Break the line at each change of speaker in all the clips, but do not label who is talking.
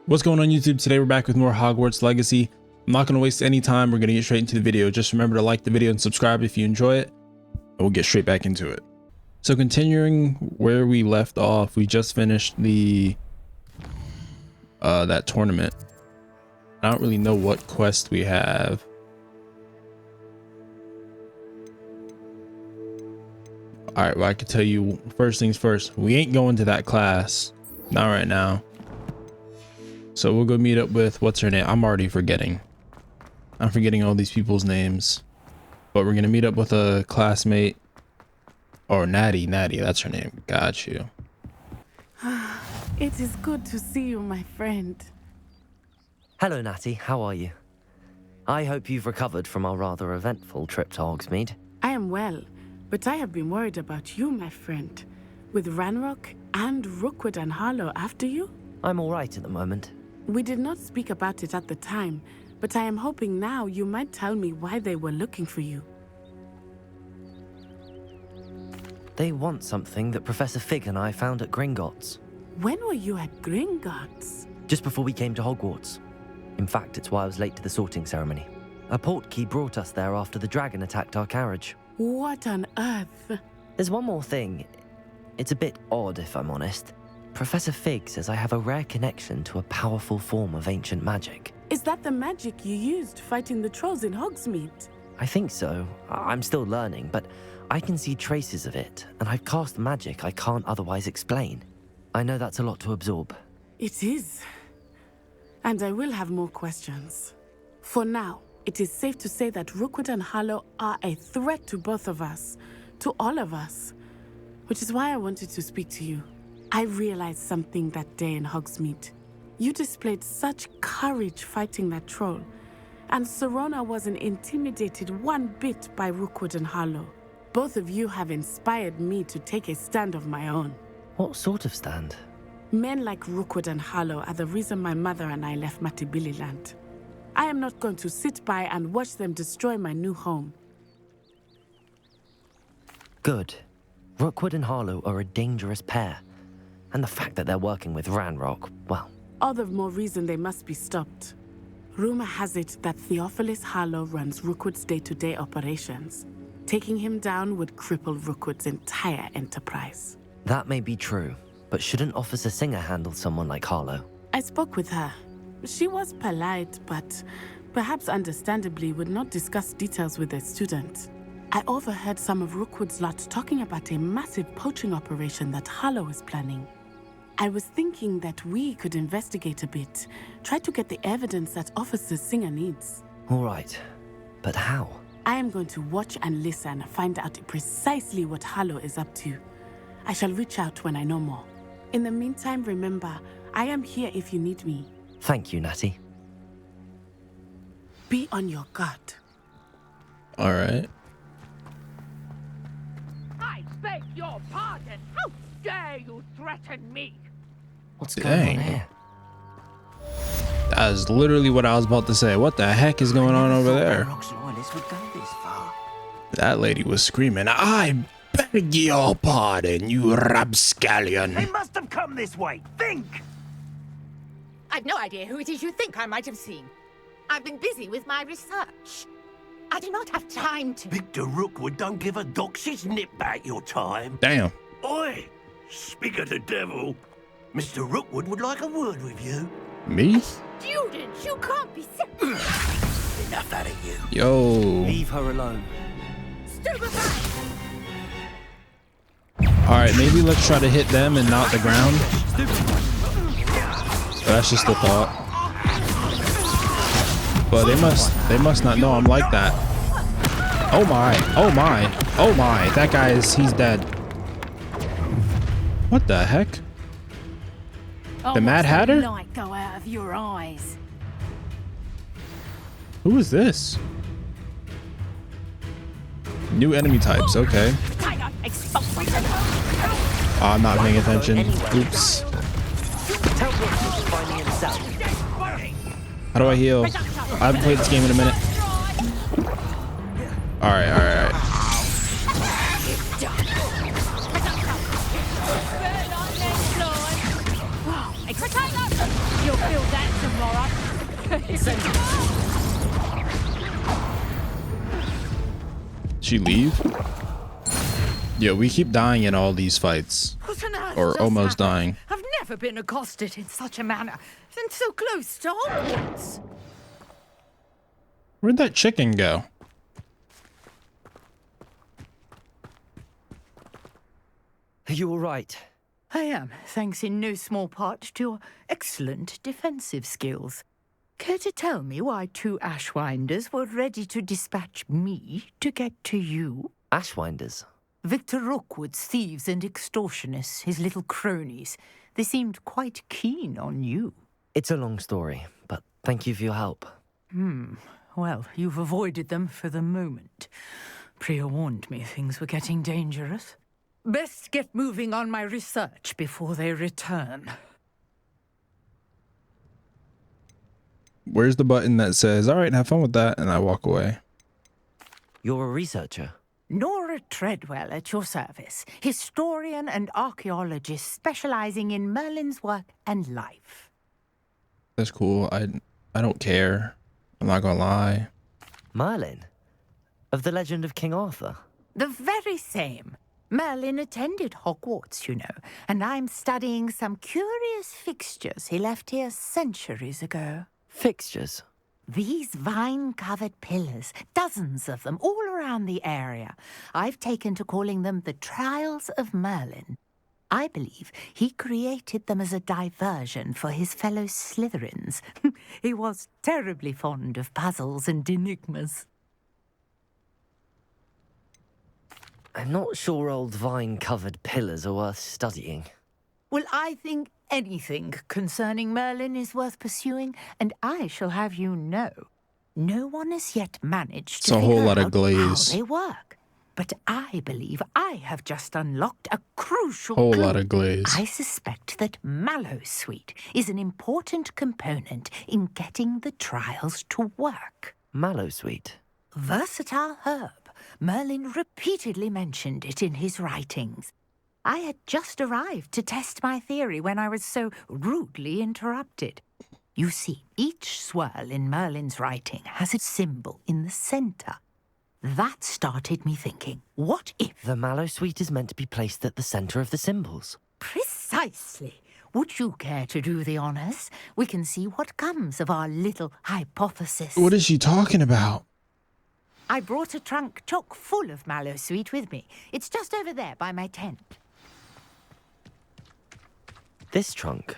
What's going on YouTube? Today we're back with more Hogwarts Legacy. I'm not going to waste any time. We're going to get straight into the video. Just remember to like the video and subscribe if you enjoy it. And we'll get straight back into it. So continuing where we left off, we just finished the that tournament. I don't really know what quest we have. All right, well, I can tell you first things first. We ain't going to that class. Not right now. So we'll go meet up with, what's her name? I'm already forgetting. I'm forgetting all these people's names. But we're going to meet up with a classmate. Or Natty, that's her name. Got you.
It is good to see you, my friend.
Hello, Natty. How are you? I hope you've recovered from our rather eventful trip to Hogsmeade.
I am well, but I have been worried about you, my friend. With Ranrock and Rookwood and Harlow after you?
I'm all right at the moment.
We did not speak about it at the time, but I am hoping now you might tell me why they were looking for you.
They want something that Professor Fig and I found at Gringotts.
When were you at Gringotts?
Just before we came to Hogwarts. In fact, it's why I was late to the sorting ceremony. A portkey brought us there after the dragon attacked our carriage.
What on earth?
There's one more thing. It's a bit odd, if I'm honest. Professor Fig says I have a rare connection to a powerful form of ancient magic.
Is that the magic you used fighting the trolls in Hogsmeade?
I think so. I'm still learning, but I can see traces of it, and I've cast magic I can't otherwise explain. I know that's a lot to absorb.
It is. And I will have more questions. For now, it is safe to say that Rookwood and Harlow are a threat to both of us, to all of us, which is why I wanted to speak to you. I realized something that day in Hogsmeade. You displayed such courage fighting that troll, and Serona wasn't intimidated one bit by Rookwood and Harlow. Both of you have inspired me to take a stand of my own.
What sort of stand?
Men like Rookwood and Harlow are the reason my mother and I left Matabeleland. I am not going to sit by and watch them destroy my new home.
Good. Rookwood and Harlow are a dangerous pair. And the fact that they're working with Ranrock, well...
All the more reason they must be stopped. Rumor has it that Theophilus Harlow runs Rookwood's day-to-day operations. Taking him down would cripple Rookwood's entire enterprise.
That may be true, but shouldn't Officer Singer handle someone like Harlow?
I spoke with her. She was polite, but perhaps understandably would not discuss details with a student. I overheard some of Rookwood's lot talking about a massive poaching operation that Harlow is planning. I was thinking that we could investigate a bit, try to get the evidence that Officer Singer needs.
All right, but how?
I am going to watch and listen, find out precisely what Harlow is up to. I shall reach out when I know more. In the meantime, remember, I am here if you need me.
Thank you, Natty.
Be on your guard.
All right.
I beg your pardon. How dare you threaten me?
What's going on here?
That is literally what I was about to say. What the heck is going on over there? That lady was screaming, "I beg your pardon, you rapscallion."
They must have come this way. Think!
I've no idea who it is you think I might have seen. I've been busy with my research. I do not have time to...
Victor Rookwood don't give a doxy's nip back your time.
Damn.
Oi! Speak of the devil. Mr. Rookwood would like a word with you.
Me?
Students, you can't be sick.
Enough out of you.
Yo.
Leave her alone.
Stupefy!
Alright, maybe let's try to hit them and not the ground. That's just a thought. But they must not know I'm like that. Oh my, oh my, oh my. That guy he's dead. What the heck? The Mad Hatter?
Light go out of your eyes.
Who is this? New enemy types, okay. Oh, I'm not paying attention. Oops.
Tell Rookwood to find me in the south.
How do I heal? I haven't played this game in a minute. Alright.
You'll feel that
She leave? Yeah, we keep dying in all these fights.
What on earth
Or
just
almost
happened?
dying.
I've never been accosted in such a manner, and so close to Hogwarts.
Where'd that chicken go?
Are you all right?
I am, thanks in no small part to your excellent defensive skills. Care to tell me why 2 Ashwinders were ready to dispatch me to get to you?
Ashwinders?
Victor Rookwood's thieves and extortionists, his little cronies. They seemed quite keen on you.
It's a long story, but thank you for your help.
Well, you've avoided them for the moment. Priya warned me things were getting dangerous. Best get moving on my research before they return.
Where's the button that says, all right, have fun with that, and I walk away?
You're a researcher?
Nora Treadwell at your service, historian and archaeologist specializing in Merlin's work and life.
That's cool. I don't care. I'm not gonna lie.
Merlin? Of the legend of King Arthur?
The very same. Merlin attended Hogwarts, you know, and I'm studying some curious fixtures he left here centuries ago.
Fixtures?
These vine-covered pillars, dozens of them, all around the area. I've taken to calling them the Trials of Merlin. I believe he created them as a diversion for his fellow Slytherins. He was terribly fond of puzzles and enigmas.
I'm not sure old vine-covered pillars are worth studying.
Well, I think anything concerning Merlin is worth pursuing, and I shall have you know, no one has yet managed to
It's a whole
figure
lot of
out
glaze.
how they work. But I believe I have just unlocked a crucial
Whole
clue.
lot of glaze.
I suspect that mallowsweet is an important component in getting the trials to work.
Mallowsweet?
Versatile herb. Merlin repeatedly mentioned it in his writings. I had just arrived to test my theory when I was so rudely interrupted. You see, each swirl in Merlin's writing has a symbol in the center. That started me thinking, what if...
The mallowsweet is meant to be placed at the center of the symbols.
Precisely. Would you care to do the honors? We can see what comes of our little hypothesis.
What is she talking about?
I brought a trunk chock full of mallowsweet with me. It's just over there by my tent.
This trunk?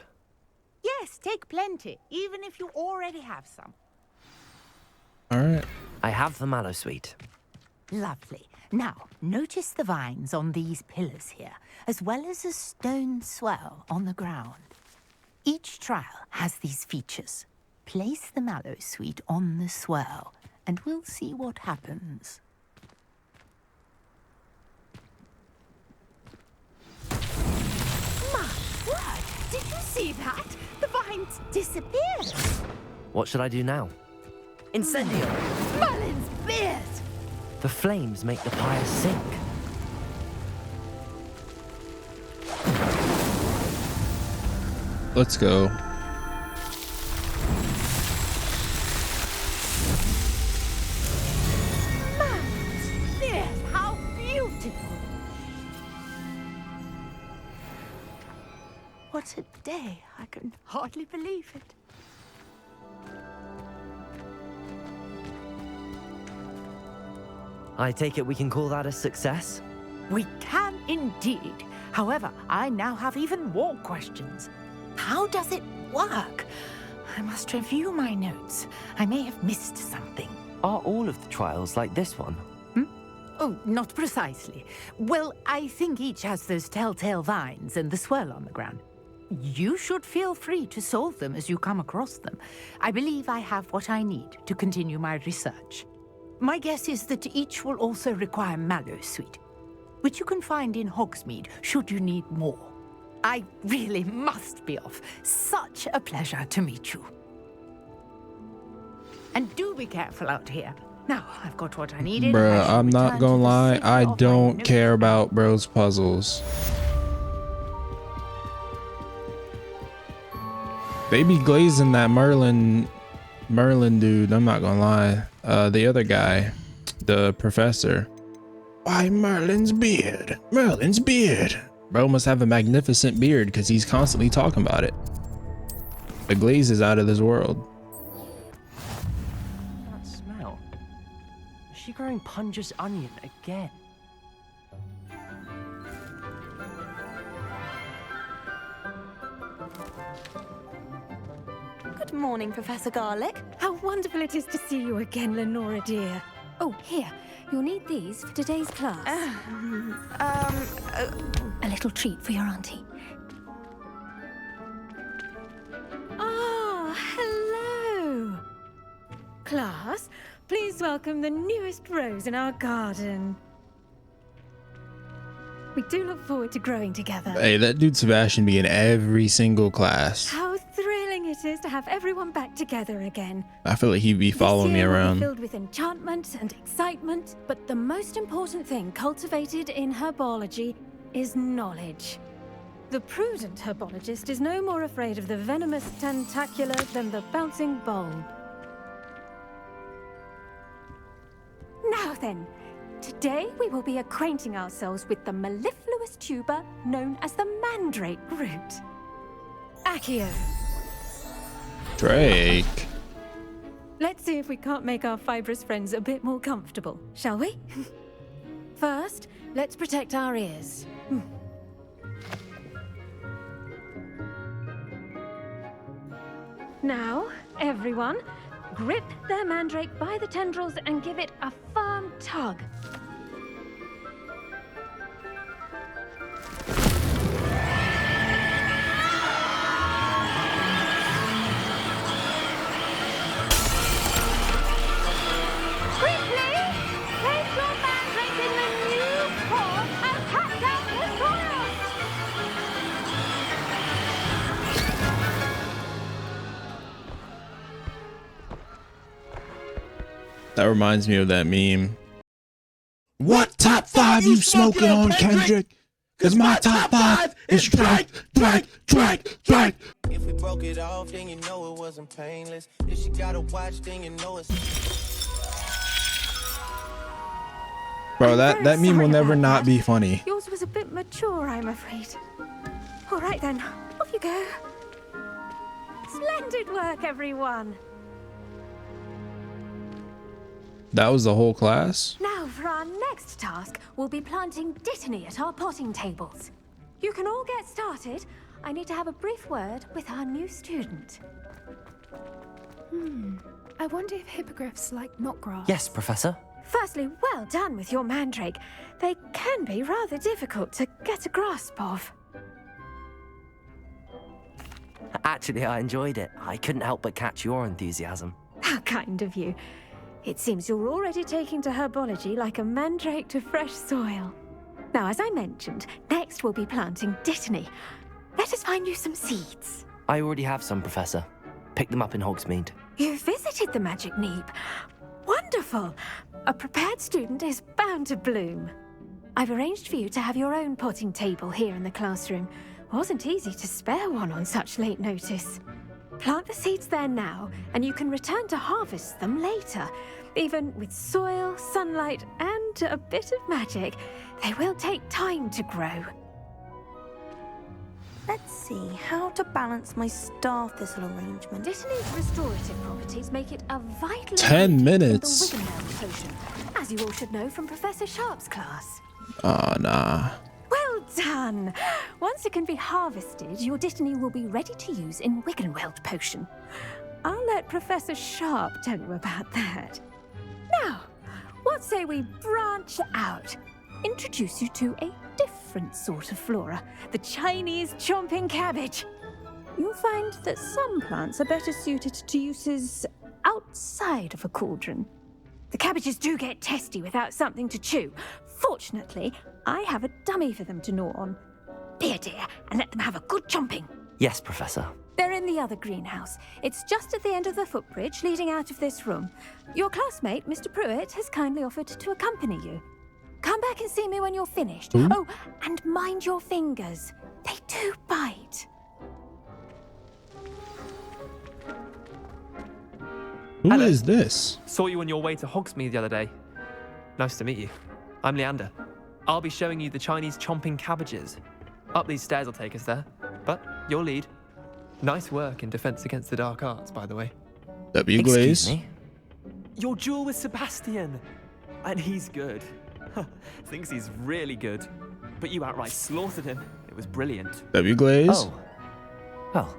Yes, take plenty, even if you already have some.
All right.
I have the mallowsweet.
Lovely. Now, notice the vines on these pillars here, as well as a stone swell on the ground. Each trial has these features. Place the mallowsweet on the swell, and we'll see what happens. My word! Did you see that? The vines disappeared.
What should I do now? Incendio!
Merlin's beard!
The flames make the pyre sink.
Let's go.
Merlin's beard! How beautiful! What a day! I can hardly believe it.
I take it we can call that a success?
We can indeed. However, I now have even more questions. How does it work? I must review my notes. I may have missed something.
Are all of the trials like this one?
Oh, not precisely. Well, I think each has those telltale vines and the swirl on the ground. You should feel free to solve them as you come across them. I believe I have what I need to continue my research. My guess is that each will also require mallowsweet, which you can find in Hogsmeade should you need more. I really must be off. Such a pleasure to meet you. And do be careful out here. Now, I've got what I needed.
Bruh, I'm not gonna lie. I don't care about bro's puzzles. They be glazing that Merlin Merlin dude, I'm not gonna lie. The other guy, the professor. Why, Merlin's beard. Merlin's beard. Bro must have a magnificent beard because he's constantly talking about it. The glaze is out of this world.
That smell. Is she growing Punja's onion again?
Good morning, Professor Garlic. How wonderful it is to see you again, Lenora dear. Oh, here. You'll need these for today's class. A little treat for your auntie.
Ah, hello. Class, please welcome the newest rose in our garden. We do look forward to growing together.
Hey, that dude Sebastian be in every single class.
How thrilling it is to have everyone back together again.
I feel like he'd be following me
This year will be
around.
filled with enchantment and excitement, but the most important thing cultivated in herbology is knowledge. The prudent herbologist is no more afraid of the venomous tentacular than the bouncing bulb. Now then, today we will be acquainting ourselves with the mellifluous tuber known as the mandrake root. Accio.
Drake.
Let's see if we can't make our fibrous friends a bit more comfortable, shall we? First, let's protect our ears. Now, everyone, grip their mandrake by the tendrils and give it a firm tug.
That reminds me of that meme. What top 5 you smoking on, Kendrick? Cause my top 5 is Drake.
If we broke it off, then you know it wasn't painless. If she got a watch, then you know it's...
Bro, that meme will never not be funny.
Yours was a bit mature, I'm afraid. All right then, off you go. Splendid work, everyone.
That was the whole class?
Now for our next task, we'll be planting dittany at our potting tables. You can all get started. I need to have a brief word with our new student.
I wonder if hippogriffs like knotgrass.
Yes, Professor.
Firstly, well done with your mandrake. They can be rather difficult to get a grasp of.
Actually, I enjoyed it. I couldn't help but catch your enthusiasm.
How kind of you. It seems you're already taking to herbology like a mandrake to fresh soil. Now, as I mentioned, next we'll be planting dittany. Let us find you some seeds.
I already have some, Professor. Picked them up in Hogsmeade.
You visited the Magic Neep. Wonderful! A prepared student is bound to bloom. I've arranged for you to have your own potting table here in the classroom. Wasn't easy to spare one on such late notice. Plant the seeds there now, and you can return to harvest them later. Even with soil, sunlight, and a bit of magic, they will take time to grow.
Let's see how to balance my star thistle arrangement.
Dittany's restorative properties make it a vital
10 minutes.
in the Wiggenweld potion, as you all should know from Professor Sharp's class.
Oh, nah.
Well done! Once it can be harvested, your dittany will be ready to use in Wiggenweld potion. I'll let Professor Sharp tell you about that. Now, what say we branch out? Introduce you to a different sort of flora, the Chinese chomping cabbage. You'll find that some plants are better suited to uses outside of a cauldron. The cabbages do get testy without something to chew. Fortunately, I have a dummy for them to gnaw on. Here, dear, and let them have a good chomping.
Yes, Professor.
They're in the other greenhouse. It's just at the end of the footbridge leading out of this room. Your classmate, Mr. Pruitt, has kindly offered to accompany you. Come back and see me when you're finished. Oh, and mind your fingers. They do bite.
Who
Hello.
is this?
Saw you on your way to Hogsmeade the other day. Nice to meet you. I'm Leander. I'll be showing you the Chinese chomping cabbages. Up these stairs will take us there. But you'll lead. Nice work in Defense Against the Dark Arts, by the way.
W.
Excuse
Glaze.
me?
Your duel with Sebastian. And he's good. Thinks he's really good. But you outright slaughtered him. It was brilliant.
W. Glaze.
Oh. Well,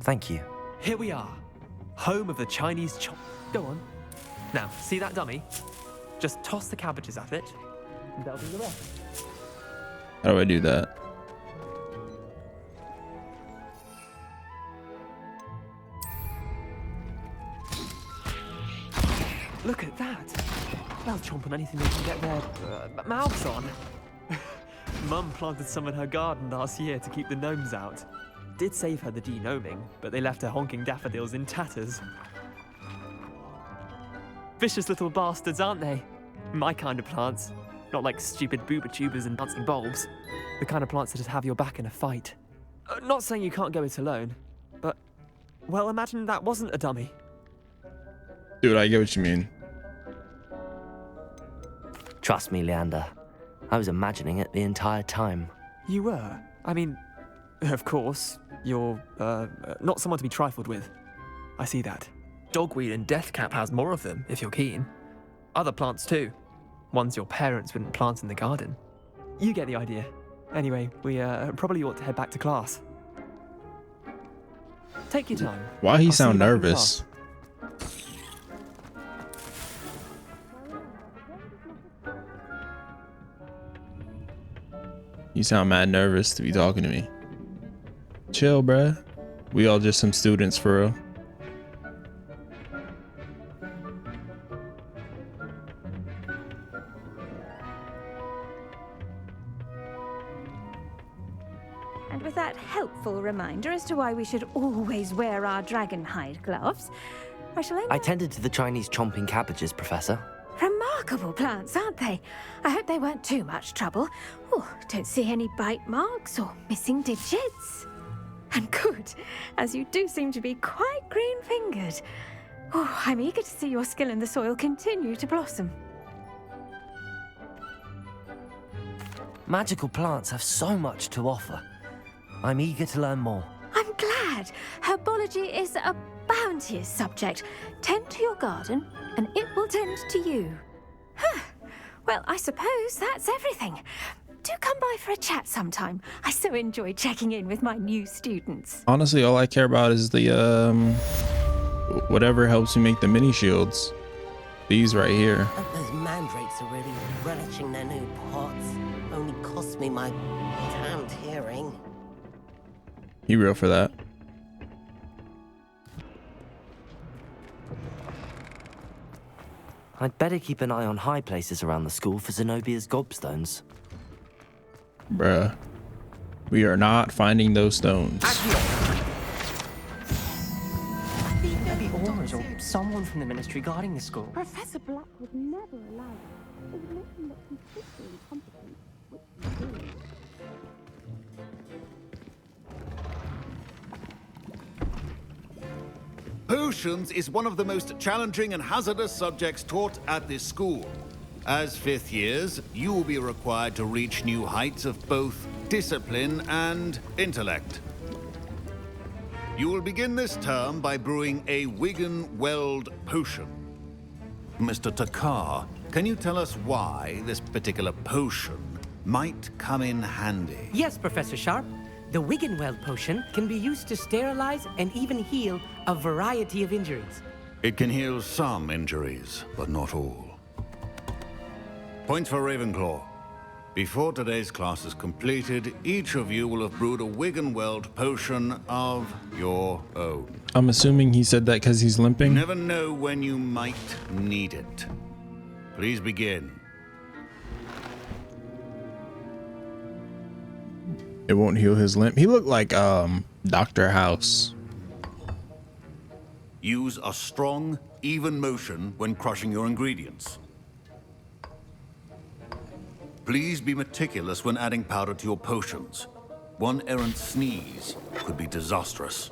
thank you.
Here we are. Home of the Chinese chomp. Go on. Now, see that dummy? Just toss the cabbages at it. And that'll do the rest.
How do I do that?
Look at that. They'll chomp on anything they can get their mouths on. Mum planted some in her garden last year to keep the gnomes out. Did save her the de-gnoming, but they left her honking daffodils in tatters. Vicious little bastards, aren't they? My kind of plants. Not like stupid booba tubers and dancing bulbs. The kind of plants that just have your back in a fight. Not saying you can't go it alone, but, well, imagine that wasn't a dummy.
Dude, I get what you mean.
Trust me, Leander. I was imagining it the entire time.
You were? I mean, of course, you're, not someone to be trifled with. I see that. Dogweed and deathcap has more of them, if you're keen. Other plants too. Ones your parents wouldn't plant in the garden. You get the idea. Anyway, we probably ought to head back to class. Take your time.
Why he
I'll see
sound
you back in
nervous? You sound mad nervous to be talking to me. Chill, bruh. We all just some students for real.
And with that helpful reminder as to why we should always wear our dragon hide gloves, I shall end.
I tended to the Chinese chomping cabbages, Professor.
Remarkable plants, aren't they? I hope they weren't too much trouble. Oh, don't see any bite marks or missing digits. And good, as you do seem to be quite green-fingered. Oh, I'm eager to see your skill in the soil continue to blossom.
Magical plants have so much to offer. I'm eager to learn more.
I'm glad. Herbology is a bounteous subject. Tend to your garden, and it will tend to you. Huh. Well, I suppose that's everything. Do come by for a chat sometime. I so enjoy checking in with my new students.
Honestly, all I care about is the whatever helps you make the mini shields. These right here.
Those mandrakes are really relishing their new pots. Only cost me my damned hearing.
You real for that?
I'd better keep an eye on high places around the school for Zenobia's gobstones.
Bruh. We are not finding those stones.
Maybe Orange or someone from the ministry guarding the school.
Professor Black would never allow it. It would make him look completely incompetent, which he did.
Potions is one of the most challenging and hazardous subjects taught at this school. As fifth years, you will be required to reach new heights of both discipline and intellect. You will begin this term by brewing a Wiggenweld potion. Mr. Takar, can you tell us why this particular potion might come in handy?
Yes, Professor Sharp. The Wiggenweld potion can be used to sterilize and even heal a variety of injuries.
It can heal some injuries, but not all. Points for Ravenclaw. Before today's class is completed, each of you will have brewed a Wiggenweld potion of your own.
I'm assuming he said that because he's limping.
You never know when you might need it. Please begin.
It won't heal his limp. He looked like Dr. House.
Use a strong, even motion when crushing your ingredients. Please be meticulous when adding powder to your potions. One errant sneeze could be disastrous.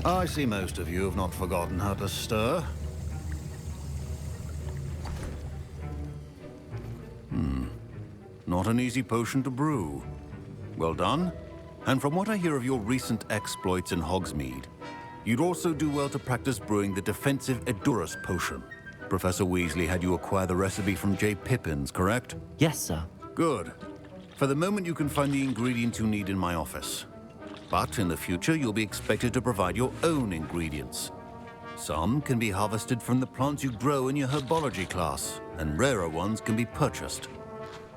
I see most of you have not forgotten how to stir. Not an easy potion to brew. Well done. And from what I hear of your recent exploits in Hogsmeade, you'd also do well to practice brewing the defensive Edurus potion. Professor Weasley had you acquire the recipe from J. Pippin's, correct?
Yes, sir.
Good. For the moment, you can find the ingredients you need in my office. But in the future, you'll be expected to provide your own ingredients. Some can be harvested from the plants you grow in your Herbology class, and rarer ones can be purchased.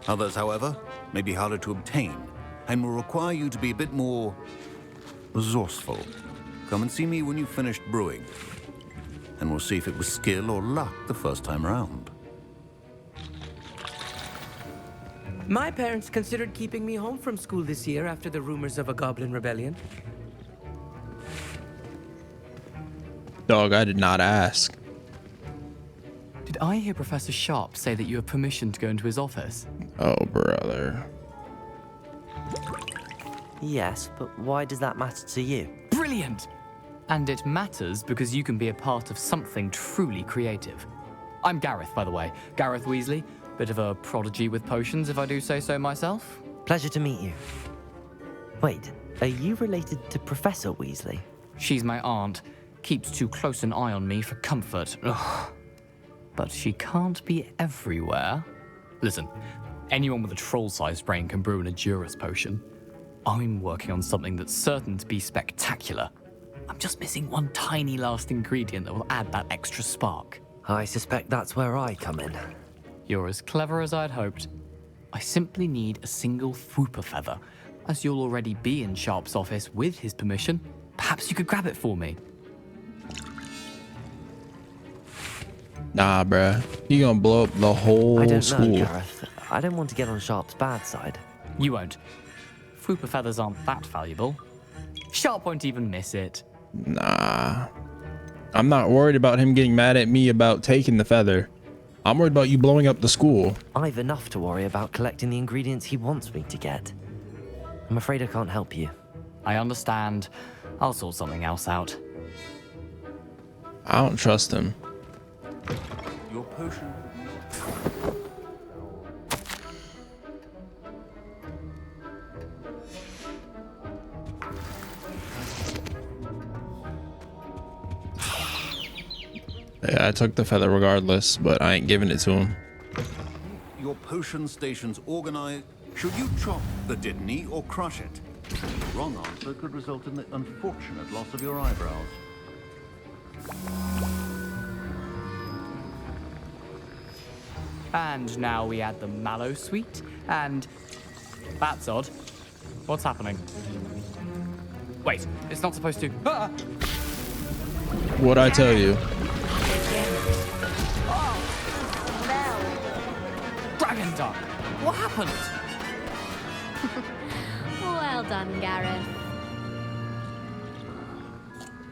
Others, however, may be harder to obtain, and will require you to be a bit more resourceful. Come and see me when you've finished brewing, and we'll see if it was skill or luck the first time around.
My parents considered keeping me home from school this year after the rumors of a goblin rebellion.
Dog, I did not ask.
Did I hear Professor Sharp say that you have permission to go into his office?
Oh, brother.
Yes, but why does that matter to you?
Brilliant! And it matters because you can be a part of something truly creative. I'm Gareth, by the way. Gareth Weasley. Bit of a prodigy with potions, if I do say so myself.
Pleasure to meet you. Wait, are you related to Professor Weasley?
She's my aunt. Keeps too close an eye on me for comfort. Ugh. But she can't be everywhere. Listen, anyone with a troll-sized brain can brew an Edurus potion. I'm working on something that's certain to be spectacular. I'm just missing one tiny last ingredient that will add that extra spark.
I suspect that's where I come in.
You're as clever as I'd hoped. I simply need a single Fwooper feather. As you'll already be in Sharp's office with his permission, perhaps you could grab it for me.
Nah, bruh. You gonna blow up the whole
I don't
school.
know, Gareth. I don't want to get on Sharp's bad side.
You won't. Fwooper feathers aren't that valuable. Sharp won't even miss it.
Nah. I'm not worried about him getting mad at me about taking the feather. I'm worried about you blowing up the school.
I've enough to worry about collecting the ingredients he wants me to get. I'm afraid I can't help you.
I understand. I'll sort something else out.
I don't trust him.
Your potion.
Yeah, I took the feather regardless, but I ain't giving it to him.
Your potion station's organized. Should you chop the Didney or crush it? The wrong answer could result in the unfortunate loss of your eyebrows.
And now we add the mallow sweet, and that's odd. What's happening? Wait, it's not supposed to. Ah!
What'd I tell you?
Dragon duck! What happened?
Well done, Gareth.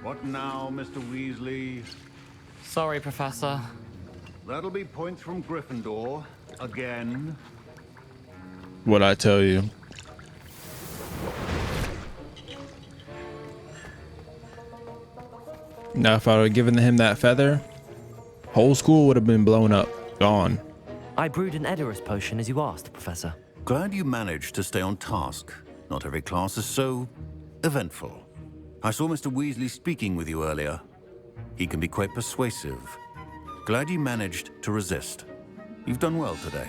What now, Mr. Weasley?
Sorry, Professor.
That'll be points from Gryffindor. Again.
What'd I tell you? Now, if I would have given him that feather, whole school would have been blown up. Gone.
I brewed an Edurus potion as you asked, Professor.
Glad you managed to stay on task. Not every class is so eventful. I saw Mr. Weasley speaking with you earlier. He can be quite persuasive. Glad you managed to resist. You've done well today.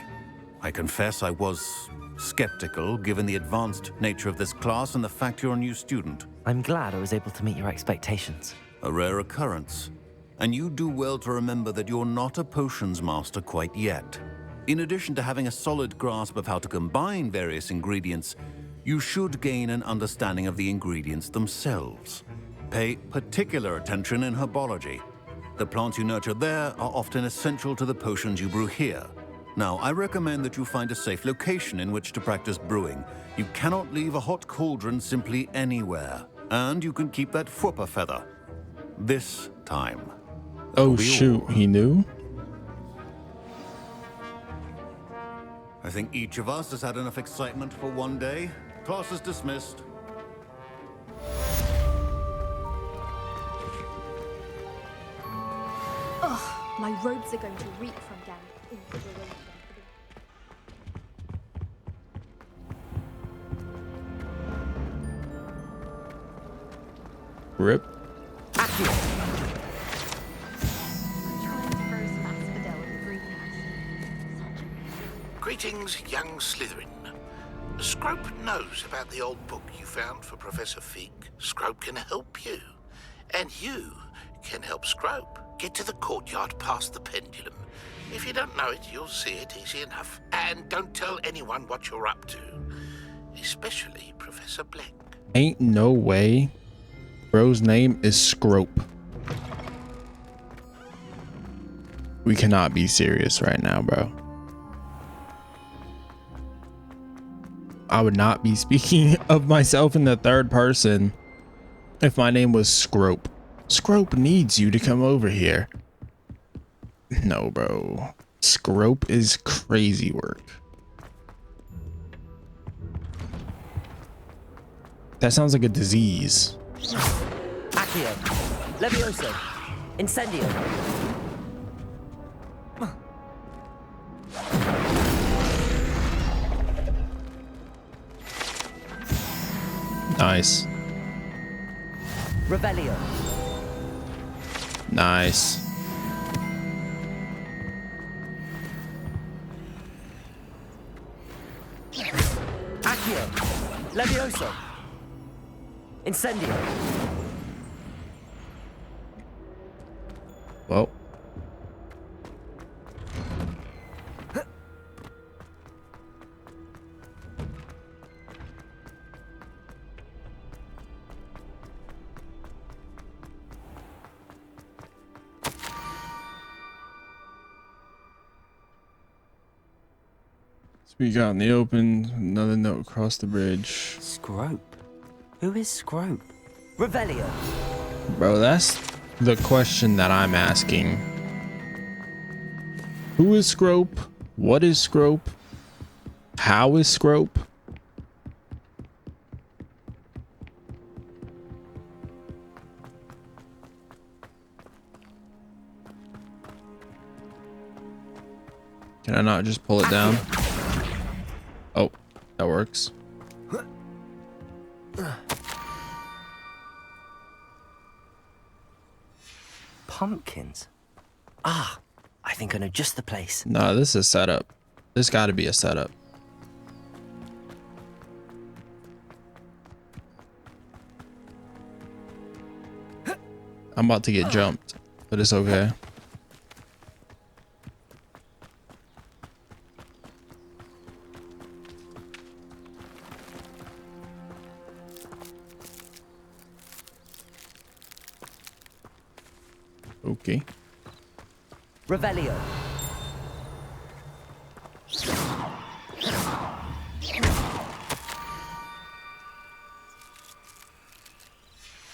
I confess I was skeptical given the advanced nature of this class and the fact you're a new student.
I'm glad I was able to meet your expectations.
A rare occurrence. And you do well to remember that you're not a potions master quite yet. In addition to having a solid grasp of how to combine various ingredients, you should gain an understanding of the ingredients themselves. Pay particular attention in Herbology. The plants you nurture there are often essential to the potions you brew here. Now, I recommend that you find a safe location in which to practice brewing. You cannot leave a hot cauldron simply anywhere. And you can keep that Fwooper feather. This time.
Oh shoot, he knew?
I think each of us has had enough excitement for one day. Class is dismissed.
Ugh, my robes are going to reek from down into the room.
Rip.
Greetings, young Slytherin. Scrope knows about the old book you found for Professor Fig. Scrope can help you. And you can help Scrope. Get to the courtyard past the pendulum. If you don't know it, you'll see it easy enough. And don't tell anyone what you're up to. Especially Professor Black.
Ain't no way. Bro's name is Scrope. We cannot be serious right now, bro. I would not be speaking of myself in the third person if my name was Scrope. Scrope needs you to come over here. No, bro. Scrope is crazy work. That sounds like a disease.
Accio. Levioso. Incendio.
Nice.
Revelio.
Nice.
Accio. Levioso. Incendio.
Well. Speak out in the open. Another note across the bridge.
Scrope. Who is Scrope? Revelio.
Bro, that's the question that I'm asking. Who is Scrope? What is Scrope? How is Scrope? Can I not just pull it down? Oh, that works.
Pumpkins. Ah, I think I know just the place.
No, this is a setup. This got to be a setup. I'm about to get jumped, but it's okay. Okay.
Revelio.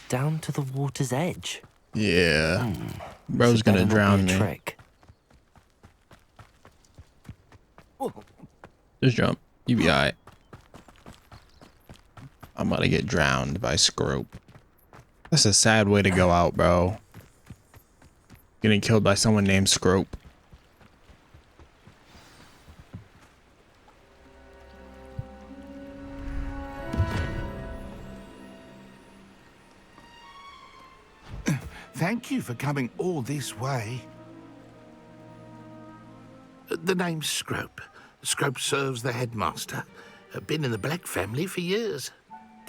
Down to the water's edge.
Yeah. Bro's gonna drown me.
Trick.
Just jump. You be alright. I'm about to get drowned by Scrope. That's a sad way to go out, bro. Getting killed by someone named Scrope.
Thank you for coming all this way. The name's Scrope. Scrope serves the headmaster. Been in the Black family for years.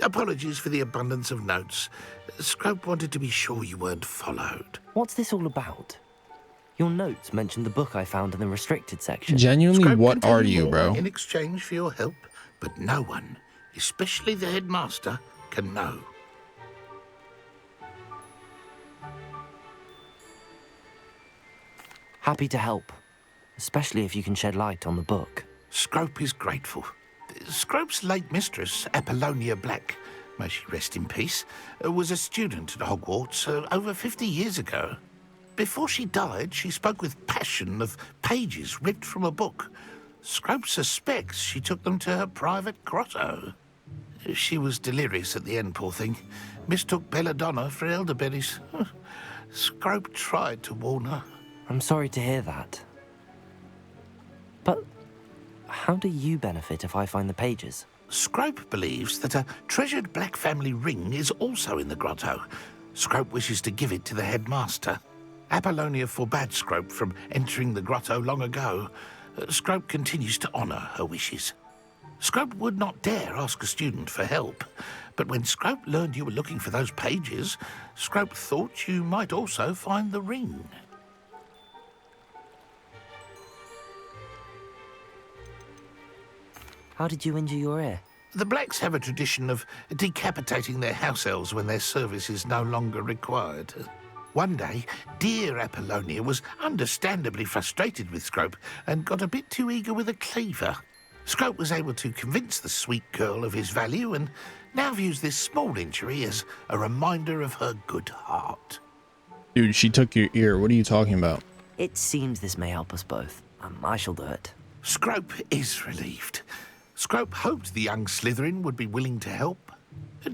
Apologies for the abundance of notes. Scrope wanted to be sure you weren't followed.
What's this all about? Your notes mentioned the book I found in the restricted section.
Genuinely,
Scrope
what
can tell
are you,
more
bro?
In exchange for your help, but no one, especially the headmaster, can know.
Happy to help, especially if you can shed light on the book.
Scrope is grateful. Scrope's late mistress, Apollonia Black, may she rest in peace, was a student at Hogwarts over 50 years ago. Before she died, she spoke with passion of pages ripped from a book. Scrope suspects she took them to her private grotto. She was delirious at the end, poor thing. Mistook belladonna for elderberries. Scrope tried to warn her.
I'm sorry to hear that. But how do you benefit if I find the pages?
Scrope believes that a treasured black family ring is also in the grotto. Scrope wishes to give it to the headmaster. Apollonia forbade Scrope from entering the grotto long ago. Scrope continues to honour her wishes. Scrope would not dare ask a student for help, but when Scrope learned you were looking for those pages, Scrope thought you might also find the ring.
How did you injure your ear?
The Blacks have a tradition of decapitating their house elves when their service is no longer required. One day, dear Apollonia was understandably frustrated with Scrope and got a bit too eager with a cleaver. Scrope was able to convince the sweet girl of his value and now views this small injury as a reminder of her good heart.
Dude, she took your ear. What are you talking about?
It seems this may help us both. I shall do it.
Scrope is relieved. Scrope hoped the young Slytherin would be willing to help.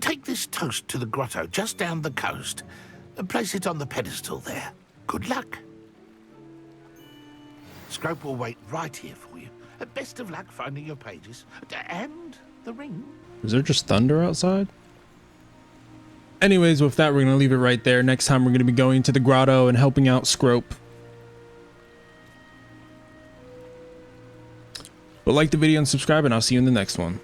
Take this toast to the grotto just down the coast and place it on the pedestal there. Good luck. Scrope will wait right here for you. Best of luck finding your pages and the ring.
Is there just thunder outside? Anyways, with that, we're going to leave it right there. Next time, we're going to be going to the grotto and helping out Scrope. But like the video and subscribe, and I'll see you in the next one.